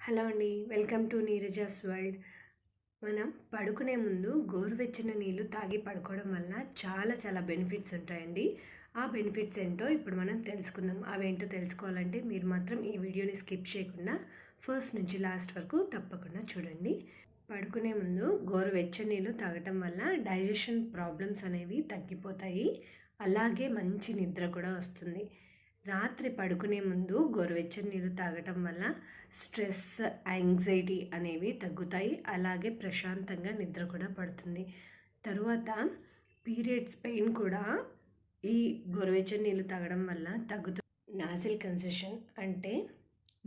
Hello అండి, welcome to Neeraja's world. మనం పడుకునే ముందు గోరువెచ్చని నీళ్ళు తాగి పడుకోవడం వల్ల చాలా బెనిఫిట్స్ ఉంటాయండి. ఆ బెనిఫిట్స్ ఏంటో ఇప్పుడు మనం తెలుసుకుందాం. అవేంటో తెలుసుకోవాలంటే మీరు మాత్రం ఈ వీడియోని స్కిప్ చేయకుండా ఫస్ట్ నుంచి లాస్ట్ వరకు తప్పకుండా చూడండి. పడుకునే ముందు గోరువెచ్చని నీళ్ళు తాగటం వల్ల డైజెషన్ ప్రాబ్లమ్స్ అనేవి తగ్గిపోతాయి. అలాగే మంచి నిద్ర కూడా వస్తుంది. రాత్రి పడుకునే ముందు గోరువెచ్చని నీళ్ళు తాగటం వల్ల స్ట్రెస్, యాంగ్జైటీ అనేవి తగ్గుతాయి. అలాగే ప్రశాంతంగా నిద్ర కూడా పడుతుంది. తరువాత పీరియడ్స్ పెయిన్ కూడా ఈ గోరువెచ్చని నీళ్ళు తాగడం వల్ల తగ్గుతుంది. నాసిల్ కన్సెషన్ అంటే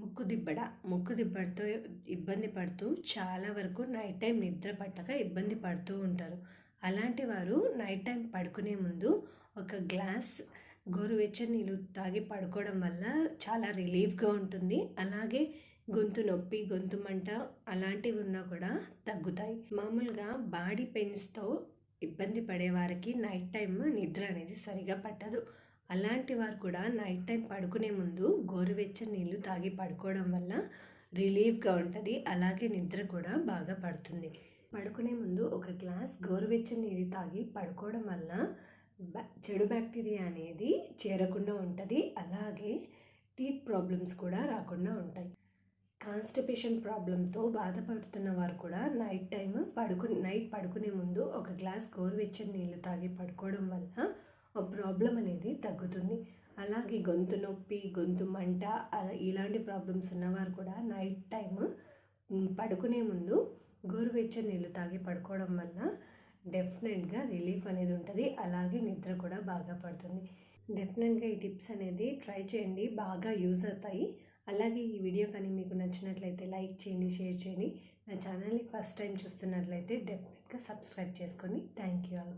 ముక్కు దిబ్బడితో ఇబ్బంది పడుతూ చాలా వరకు నైట్ టైం నిద్ర పట్టక ఇబ్బంది పడుతూ ఉంటారు. అలాంటి వారు నైట్ టైం పడుకునే ముందు ఒక గ్లాస్ గోరువెచ్చని నీళ్ళు తాగి పడుకోవడం వల్ల చాలా రిలీఫ్గా ఉంటుంది. అలాగే గొంతు నొప్పి, గొంతు మంట అలాంటివి ఉన్నా కూడా తగ్గుతాయి. మామూలుగా బాడీ పెయిన్స్తో ఇబ్బంది పడే వారికి నైట్ టైం నిద్ర అనేది సరిగా పట్టదు. అలాంటి వారు కూడా నైట్ టైం పడుకునే ముందు గోరువెచ్చని నీళ్ళు తాగి పడుకోవడం వల్ల రిలీఫ్గా ఉంటుంది. అలాగే నిద్ర కూడా బాగా పడుతుంది. పడుకునే ముందు ఒక గ్లాస్ గోరువెచ్చని నీళ్ళు తాగి పడుకోవడం వల్ల చెడు బ్యాక్టీరియా అనేది చేరకుండా ఉంటుంది. అలాగే టీత్ ప్రాబ్లమ్స్ కూడా రాకుండా ఉంటాయి. కాన్స్టిపేషన్ ప్రాబ్లంతో బాధపడుతున్న వారు కూడా నైట్ పడుకునే ముందు ఒక గ్లాస్ గోరువెచ్చని నీళ్ళు తాగి పడుకోవడం వల్ల ఆ ప్రాబ్లం అనేది తగ్గుతుంది. అలాగే గొంతు నొప్పి, గొంతు మంట ఇలాంటి ప్రాబ్లమ్స్ ఉన్నవారు కూడా నైట్ టైం పడుకునే ముందు గోరువెచ్చని నీళ్ళు తాగి పడుకోవడం వల్ల డెఫినెట్గా రిలీఫ్ అనేది ఉంటుంది. అలాగే నిద్ర కూడా బాగా పడుతుంది. డెఫినెట్గా ఈ టిప్స్ అనేది ట్రై చేయండి, బాగా యూజ్ అవుతాయి. అలాగే ఈ వీడియో కానీ మీకు నచ్చినట్లయితే లైక్ చేయండి, షేర్ చేయండి. నా ఛానల్ని ఫస్ట్ టైం చూస్తున్నట్లయితే డెఫినెట్గా సబ్స్క్రైబ్ చేసుకోండి. Thank you all.